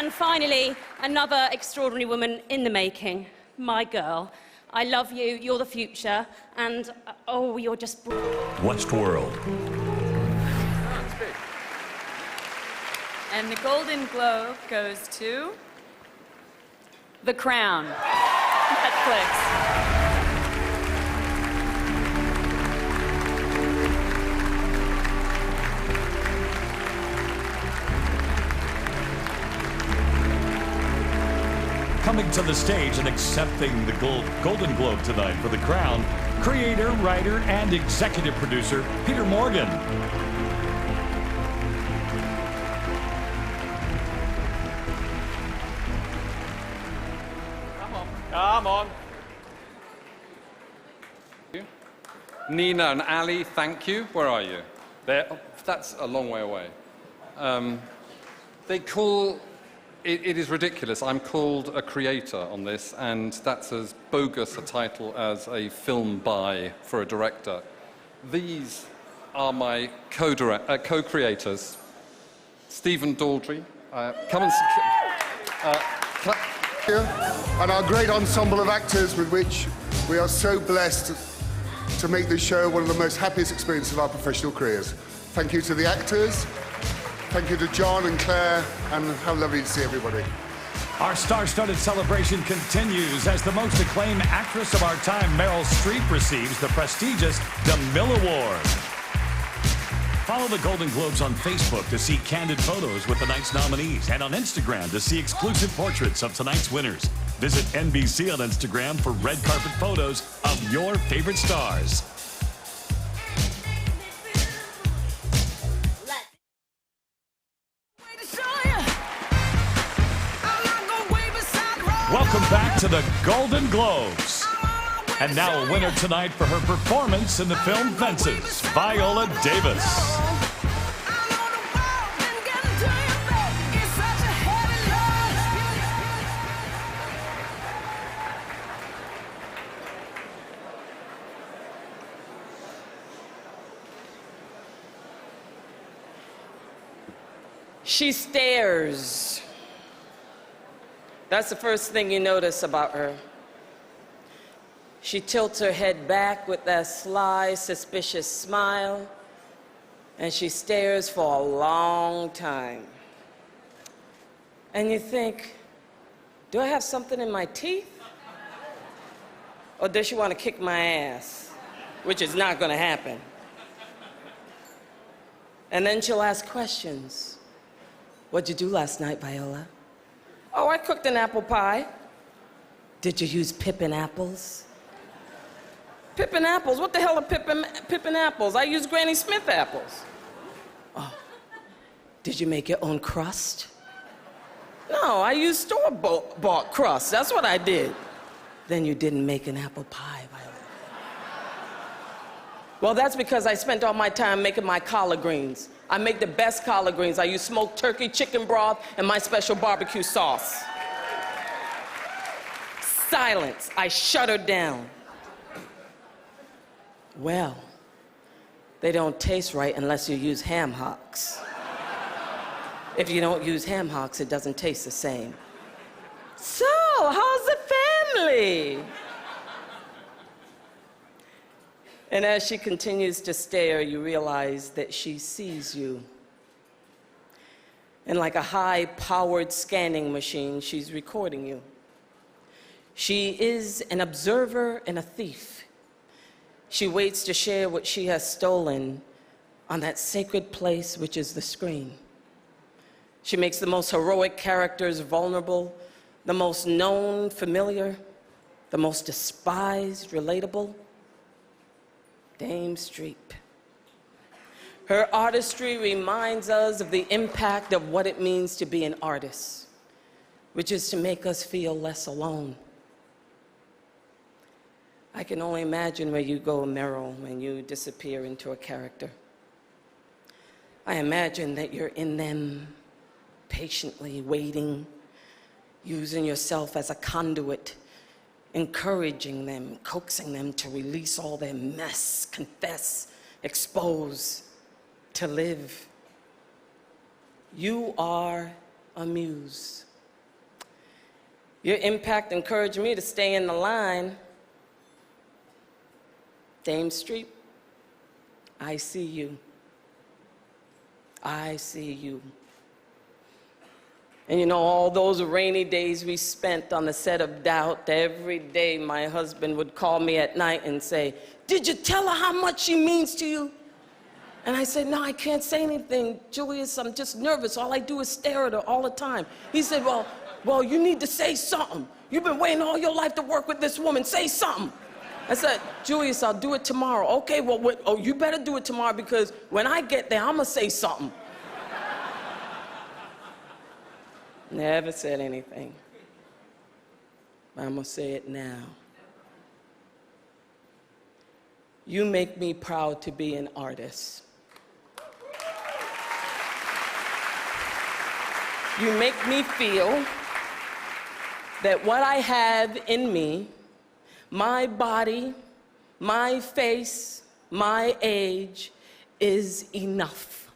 And finally, another extraordinary woman in the making, my girl. I love you, you're the future, and oh, you're just... Westworld. And the Golden Globe goes to The Crown, Netflix. Coming to the stage and accepting the Golden Globe tonight for The Crown, creator, writer, and executive producer Peter Morgan. Come on. Nina and Ali, thank you. Where are you? There. Oh, that's a long way away. They call... It is ridiculous. I'm called a creator on this, and that's as bogus a title as a film by for a director. These are my co-creators. Stephen Daldry. Come and... and our great ensemble of actors with which we are so blessed to make this show one of the most happiest experiences of our professional careers. Thank you to the actors. Thank you to John and Claire, and how lovely to see everybody. Our star-studded celebration continues as the most acclaimed actress of our time, Meryl Streep, receives the prestigious DeMille Award. Follow the Golden Globes on Facebook to see candid photos with tonight's nominees, and on Instagram to see exclusive portraits of tonight's winners. Visit NBC on Instagram for red carpet photos of your favorite stars. Welcome back to the Golden Globes. And now a winner tonight for her performance in the film Fences, Viola Davis. She stares. That's the first thing you notice about her. She tilts her head back with that sly, suspicious smile, and she stares for a long time. And you think, do I have something in my teeth? Or does she want to kick my ass? Which is not going to happen. And then she'll ask questions. What'd you do last night, Viola? Oh, I cooked an apple pie. Did you use pippin apples? Pippin apples? What the hell are pippin apples? I use Granny Smith apples. Oh, did you make your own crust? No, I used store-bought crust. That's what I did. Then you didn't make an apple pie, Viola. Well, that's because I spent all my time making my collard greens. I make the best collard greens. I use smoked turkey, chicken broth, and my special barbecue sauce. Silence. I shut her down. Well, they don't taste right unless you use ham hocks. If you don't use ham hocks, it doesn't taste the same. So, how's the family? And as she continues to stare, you realize that she sees you. And like a high-powered scanning machine, she's recording you. She is an observer and a thief. She waits to share what she has stolen on that sacred place which is the screen. She makes the most heroic characters vulnerable, the most known familiar, the most despised relatable. Dame Streep. Her artistry reminds us of the impact of what it means to be an artist, which is to make us feel less alone. I can only imagine where you go, Meryl, when you disappear into a character. I imagine that you're in them, patiently waiting, using yourself as a conduit, encouraging them, coaxing them to release all their mess, confess, expose, to live. You are a muse. Your impact encouraged me to stay in the line. Dame Street, I see you. I see you. And you know, all those rainy days we spent on the set of Doubt, every day my husband would call me at night and say, "Did you tell her how much she means to you?" And I said, "No, I can't say anything, Julius, I'm just nervous. All I do is stare at her all the time." He said, well, you need to say something. You've been waiting all your life to work with this woman. Say something. I said, "Julius, I'll do it tomorrow." "Okay, well, you better do it tomorrow because when I get there, I'm going to say something." Never said anything. But I'm going to say it now. You make me proud to be an artist. You make me feel that what I have in me, my body, my face, my age, is enough.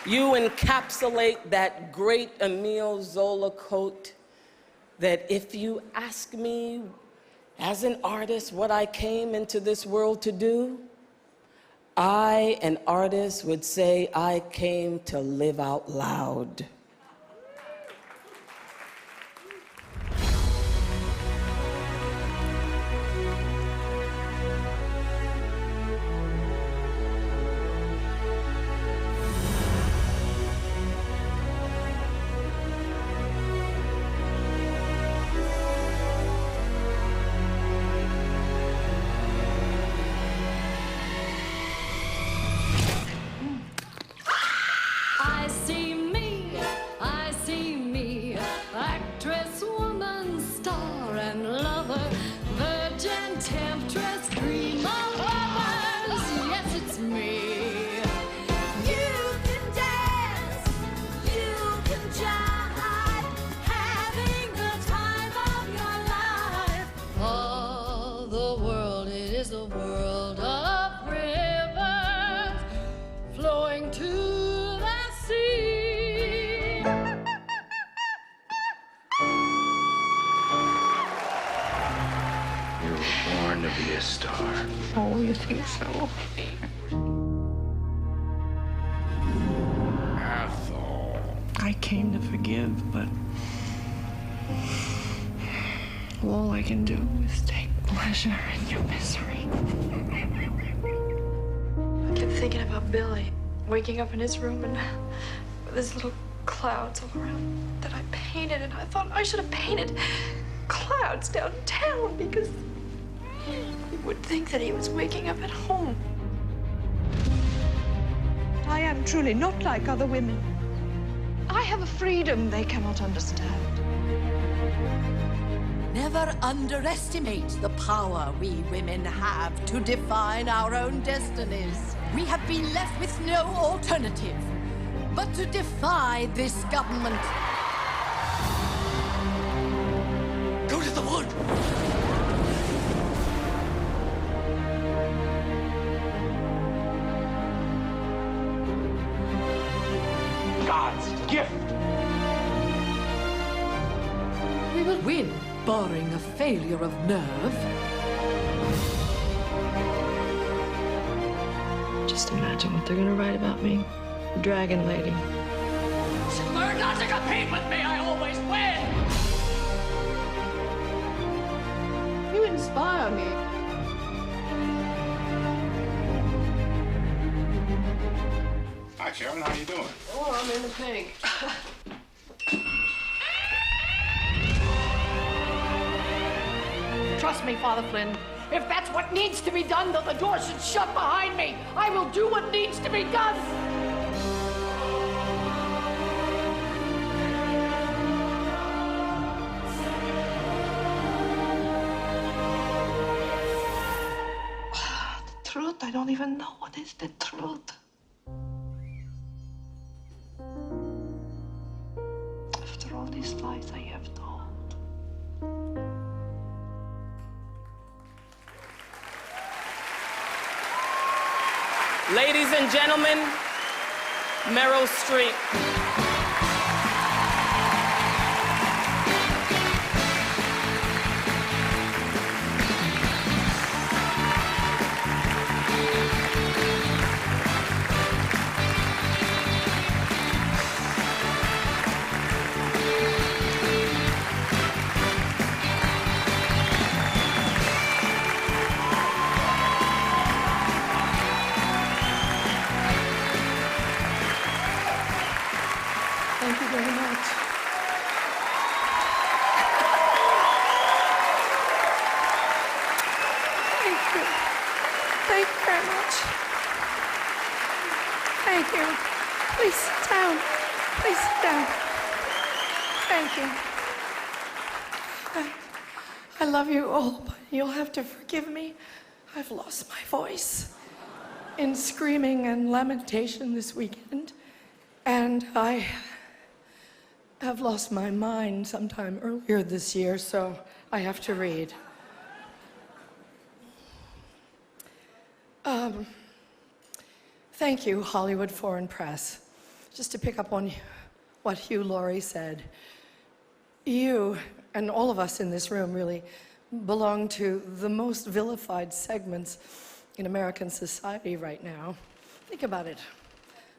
You encapsulate that great Emile Zola quote that if you ask me as an artist what I came into this world to do, I, an artist, would say I came to live out loud. I see me, actress, woman, star and lover, virgin, temptress, dream of lovers, yes, it's me. You can dance, you can jive, having the time of your life. Oh, the world, it is a world of rivers flowing to the sea. You were born to be a star. Oh, you think so? Ethel. I came to forgive, but all I can do is take pleasure in your misery. I kept thinking about Billy, waking up in his room and with his little clouds all around that I painted, and I thought I should have painted clouds downtown because he would think that he was waking up at home. I am truly not like other women. I have a freedom they cannot understand. Never underestimate the power we women have to define our own destinies. We have been left with no alternative but to defy this government. Go to the wood! God's gift. We will win, barring a failure of nerve. Just imagine what they're gonna write about me. The Dragon Lady. Learn not to compete with me, I always win! You inspire me. Hi, Sharon. How you doing? Oh, I'm in the pink. Trust me, Father Flynn. If that's what needs to be done, though the door should shut behind me, I will do what needs to be done. The truth, I don't even know what is the truth. After all these lies I have told. Ladies and gentlemen, Meryl Streep. Thank you very much. Thank you. Thank you very much. Thank you. Please sit down. Please sit down. Thank you. I love you all, but you'll have to forgive me. I've lost my voice in screaming and lamentation this weekend, and I have lost my mind sometime earlier this year, so I have to read. Thank you, Hollywood Foreign Press. Just to pick up on what Hugh Laurie said, you and all of us in this room really belong to the most vilified segments in American society right now. Think about it.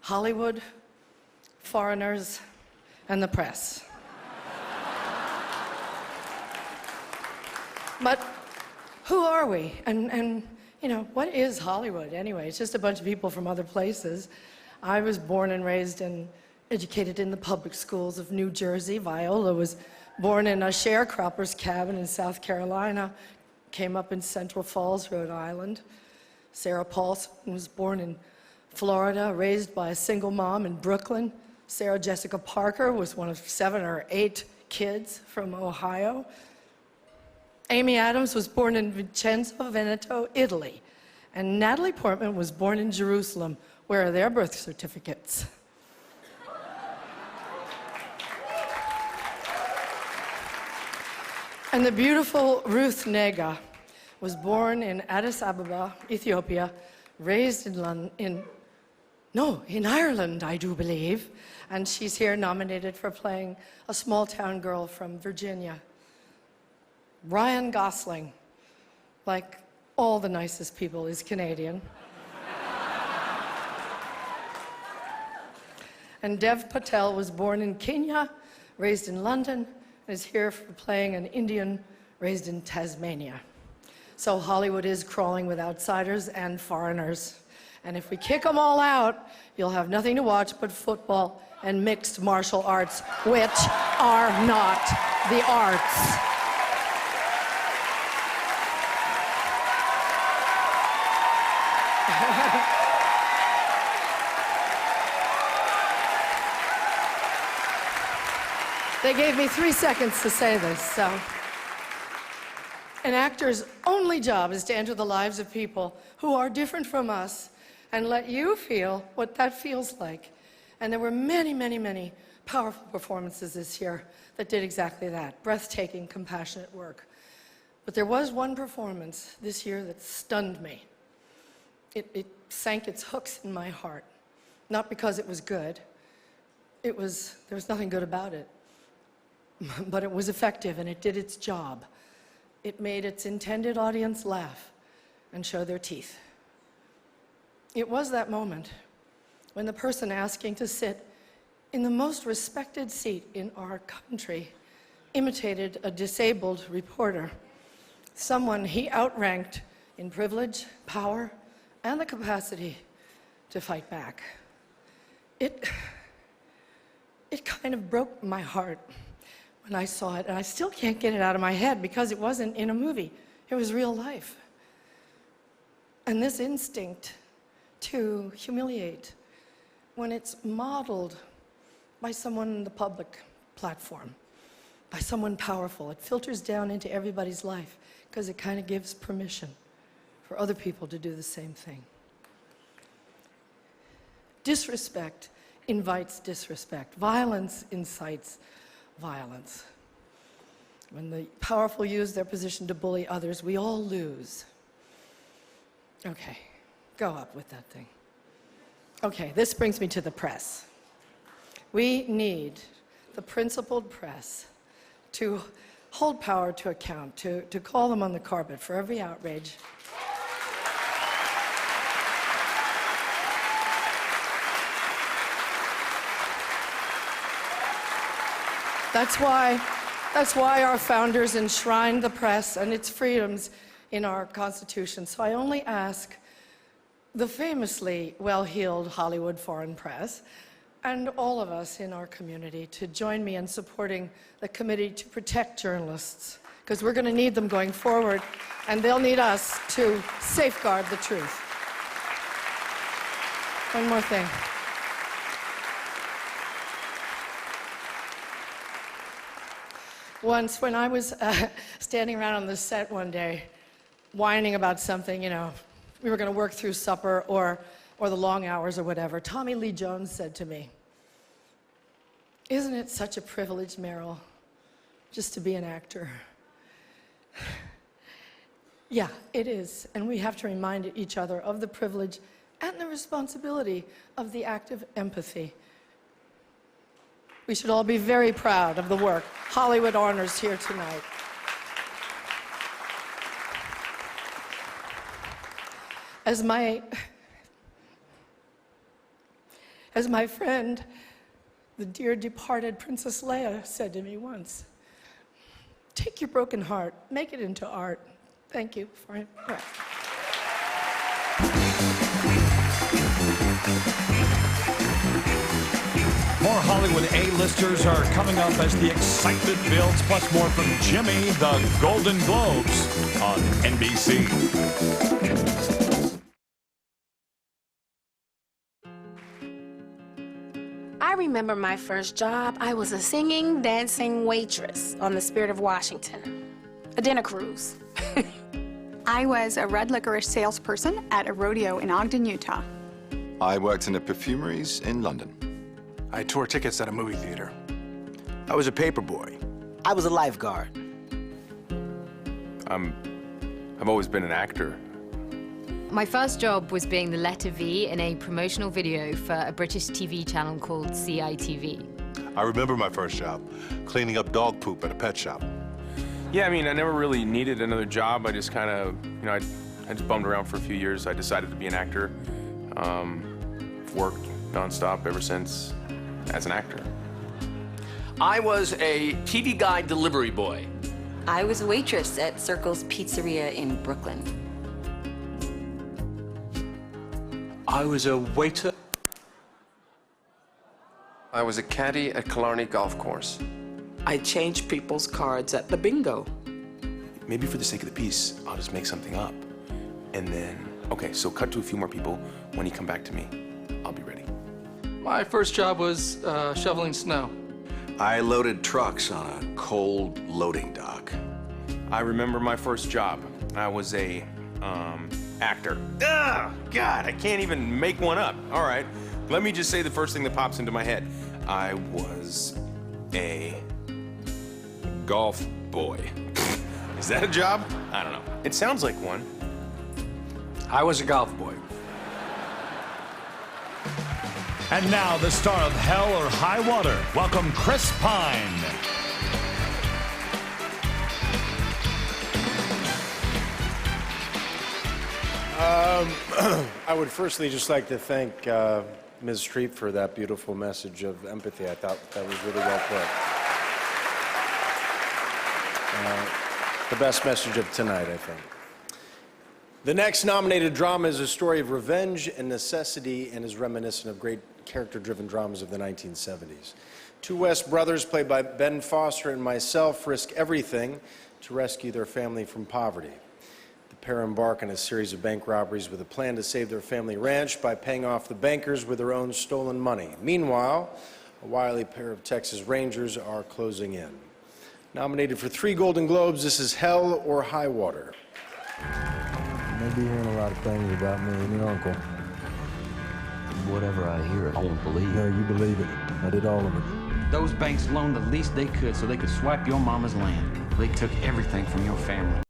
Hollywood, foreigners, and the press. But who are we? And you know, what is Hollywood anyway? It's just a bunch of people from other places. I was born and raised and educated in the public schools of New Jersey. Viola was born in a sharecropper's cabin in South Carolina, came up in Central Falls, Rhode Island. Sarah Paulson was born in Florida, raised by a single mom in Brooklyn. Sarah Jessica Parker was one of 7 or 8 kids from Ohio. Amy Adams was born in Vicenza, Veneto, Italy. And Natalie Portman was born in Jerusalem. Where are their birth certificates? And the beautiful Ruth Negga was born in Addis Ababa, Ethiopia, raised in Ireland, I do believe. And she's here nominated for playing a small-town girl from Virginia. Ryan Gosling, like all the nicest people, is Canadian. And Dev Patel was born in Kenya, raised in London, and is here for playing an Indian raised in Tasmania. So Hollywood is crawling with outsiders and foreigners. And if we kick them all out, you'll have nothing to watch but football and mixed martial arts, which are not the arts. They gave me 3 seconds to say this, so. An actor's only job is to enter the lives of people who are different from us and let you feel what that feels like. And there were many, many, many powerful performances this year that did exactly that, breathtaking, compassionate work. But there was one performance this year that stunned me. It sank its hooks in my heart. Not because it was good. There was nothing good about it. But it was effective and it did its job. It made its intended audience laugh and show their teeth. It was that moment when the person asking to sit in the most respected seat in our country imitated a disabled reporter, someone he outranked in privilege, power, and the capacity to fight back. It kind of broke my heart when I saw it, and I still can't get it out of my head because it wasn't in a movie. It was real life. And this instinct to humiliate, when it's modeled by someone in the public platform, by someone powerful, it filters down into everybody's life because it kind of gives permission for other people to do the same thing. Disrespect invites disrespect. Violence incites violence. When the powerful use their position to bully others, we all lose. Okay, go up with that thing. Okay, this brings me to the press. We need the principled press to hold power to account, to call them on the carpet for every outrage. That's why our founders enshrined the press and its freedoms in our Constitution. So I only ask the famously well-heeled Hollywood foreign press and all of us in our community to join me in supporting the Committee to Protect Journalists, because we're going to need them going forward, and they'll need us to safeguard the truth. One more thing. Once, when I was standing around on the set one day, whining about something, you know, we were going to work through supper or the long hours or whatever, Tommy Lee Jones said to me, "Isn't it such a privilege, Meryl, just to be an actor?" Yeah, it is, and we have to remind each other of the privilege and the responsibility of the act of empathy. We should all be very proud of the work Hollywood honors here tonight. As my friend, the dear departed Princess Leia, said to me once, "Take your broken heart, make it into art." Thank you for it. More Hollywood A-listers are coming up as the excitement builds, plus more from Jimmy, the Golden Globes on NBC. I remember my first job. I was a singing, dancing waitress on the Spirit of Washington, a dinner cruise. I was a red licorice salesperson at a rodeo in Ogden, Utah. I worked in the perfumeries in London. I tore tickets at a movie theater. I was a paperboy. I was a lifeguard. I've always been an actor. My first job was being the letter V in a promotional video for a British TV channel called CLTV. I remember my first job, cleaning up dog poop at a pet shop. Yeah, I mean, I never really needed another job. I just kind of, you know, I just bummed around for a few years. I decided to be an actor. Worked nonstop ever since as an actor. I was a TV guide delivery boy. I was a waitress at Circle's Pizzeria in Brooklyn. I was a waiter. I was a caddy at Killarney Golf Course. I changed people's cards at the bingo. Maybe for the sake of the piece, I'll just make something up. And then, okay, so cut to a few more people. When you come back to me, I'll be ready. My first job was shoveling snow. I loaded trucks on a cold loading dock. I remember my first job. I was a actor. Ugh, God, I can't even make one up. All right, let me just say the first thing that pops into my head. I was a golf boy. Is that a job? I don't know. It sounds like one. I was a golf boy. And now, the star of Hell or High Water, welcome Chris Pine. I would firstly just like to thank Ms. Streep for that beautiful message of empathy. I thought that was really well put. The best message of tonight, I think. The next nominated drama is a story of revenge and necessity and is reminiscent of great character-driven dramas of the 1970s. Two West brothers, played by Ben Foster and myself, risk everything to rescue their family from poverty. The pair embark on a series of bank robberies with a plan to save their family ranch by paying off the bankers with their own stolen money. Meanwhile, a wily pair of Texas Rangers are closing in. Nominated for 3 Golden Globes, this is Hell or High Water. You may be hearing a lot of things about me and your uncle. Whatever I hear, I won't believe it. No, you believe it. I did all of it. Those banks loaned the least they could so they could swipe your mama's land. They took everything from your family.